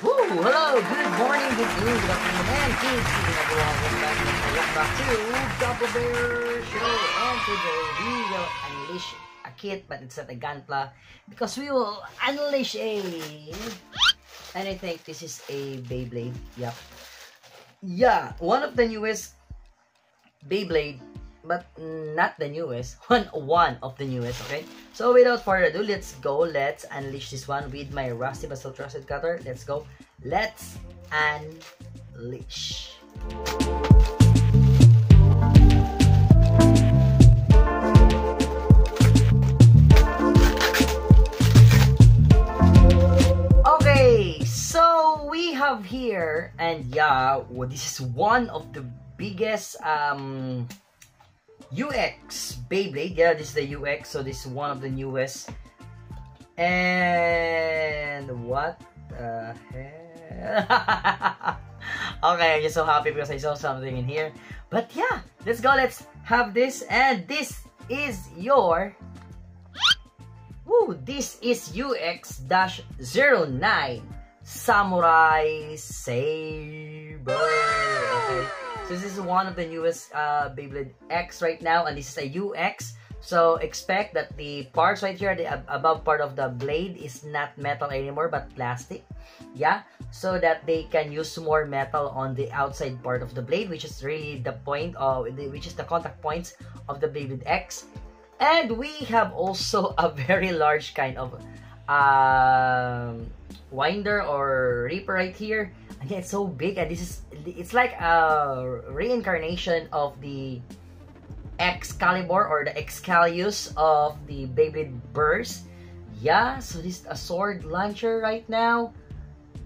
Woo! Hello, good morning, good evening, good afternoon, and good evening everyone. Welcome back to Double Bear Show. And today we will unleash a kit, but it's not a gunpla, because we will unleash and I think this is a Beyblade. Yep. Yeah, one of the newest Beyblade, but not the newest. One of the newest, okay? So without further ado, let's go. Let's unleash this one with my Rusty Basel Trusted Cutter. Let's go. Let's unleash. Okay, so we have here, and yeah, well, this is one of the biggest UX Beyblade. Yeah, this is the UX, so this is one of the newest. And what the hell? Okay, I'm just so happy because I saw something in here. But yeah, let's go. Let's have this. And this is your this is UX-09 Samurai Saber. Okay. So this is one of the newest Beyblade X right now, and this is a UX. So expect that the parts right here, the above part of the blade, is not metal anymore but plastic. Yeah, so that they can use more metal on the outside part of the blade, which is really the point of which is the contact points of the Beyblade X. And we have also a very large kind of winder or reaper right here. And it's so big, and it's like a reincarnation of the Excalibur or the Excalius of the Beyblade Burst. Yeah, so this is a sword launcher right now.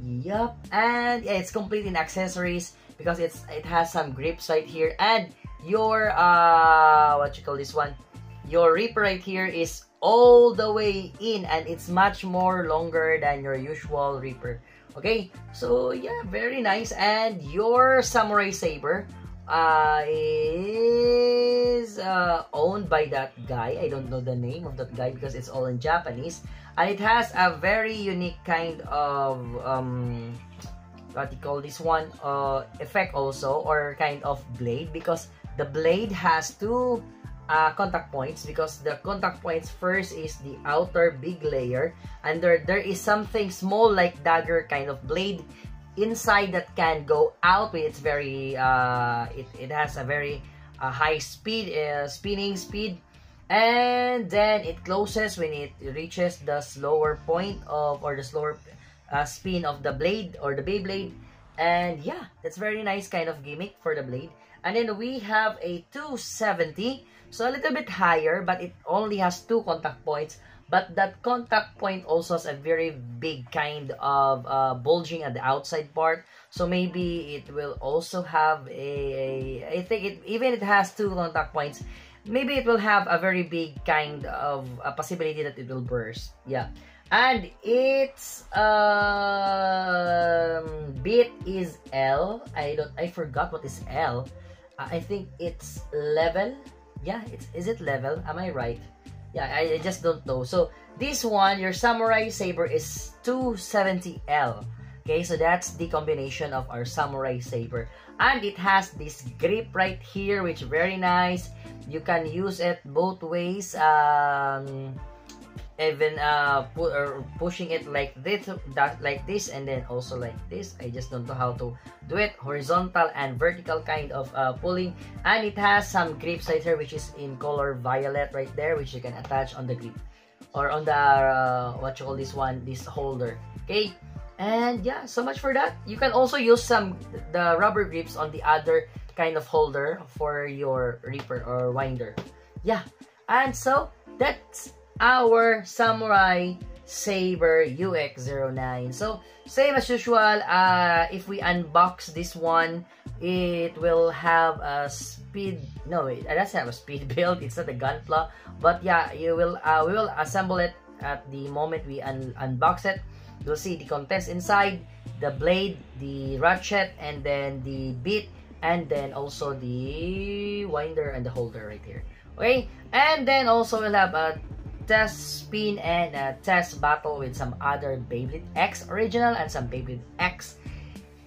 Yup, and yeah, it's complete in accessories because it has some grips right here, and your what you call this one, your Reaper right here is all the way in, and it's much more longer than your usual Reaper. Okay, so yeah, very nice. And your Samurai Saber is owned by that guy. I don't know the name of that guy because it's all in Japanese, and it has a very unique kind of what you call this one, effect also, or kind of blade, because the blade has two contact points, because the contact points first is the outer big layer, and there is something small like dagger kind of blade inside that can go out with its very it has a very high speed, spinning speed, and then it closes when it reaches the slower point of, or the slower spin of the blade or the Beyblade. And yeah, that's very nice kind of gimmick for the blade. And then we have a 270, so a little bit higher, but it only has two contact points. But that contact point also has a very big kind of bulging at the outside part. So maybe it will also have I think even it has two contact points, maybe it will have a very big kind of a possibility that it will burst. Yeah. And its bit is L. I forgot what is L. I think it's level. Yeah, is it level? Am I right? Yeah, I just don't know. So this one, your Samurai Saber, is 270L. Okay, so that's the combination of our Samurai Saber. And it has this grip right here, which is very nice. You can use it both ways. Even pushing it like this, and then also like this. I just don't know how to do it. Horizontal and vertical kind of pulling. And it has some grips right here, which is in color violet right there, which you can attach on the grip or on the what you call this one, this holder. Okay, and yeah, so much for that. You can also use the rubber grips on the other kind of holder for your Reaper or winder. Yeah, and so that's our Samurai Saber UX-09. So same as usual, if we unbox this one, it will have a speed, no, it doesn't have a speed build, it's not a gunpla, but yeah, we will assemble it at the moment we unbox it. You'll see the contents inside, the blade, the ratchet, and then the bit, and then also the winder and the holder right here. Okay, and then also we'll have a test spin and test battle with some other Beyblade X original and some Beyblade X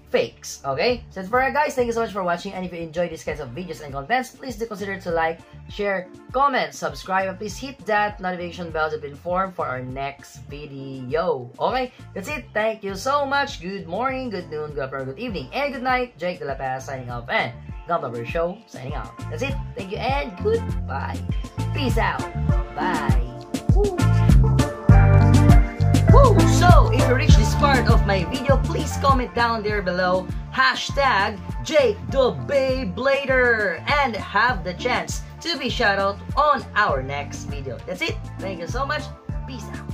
fakes. Okay, so that's for it, guys. Thank you so much for watching, and if you enjoy these kinds of videos and contents, please do consider to like, share, comment, subscribe, and please hit that notification bell to be informed for our next video. Okay, that's it. Thank you so much. Good morning, good noon, good afternoon, good evening, and good night. Jake De La Paz signing off, and Gumblebird Show signing out. That's it. Thank you and goodbye. Peace out. Bye. Woo. Woo. So, if you reach this part of my video, please comment down there below hashtag Jake the Beyblader and have the chance to be shout out on our next video. That's it. Thank you so much. Peace out.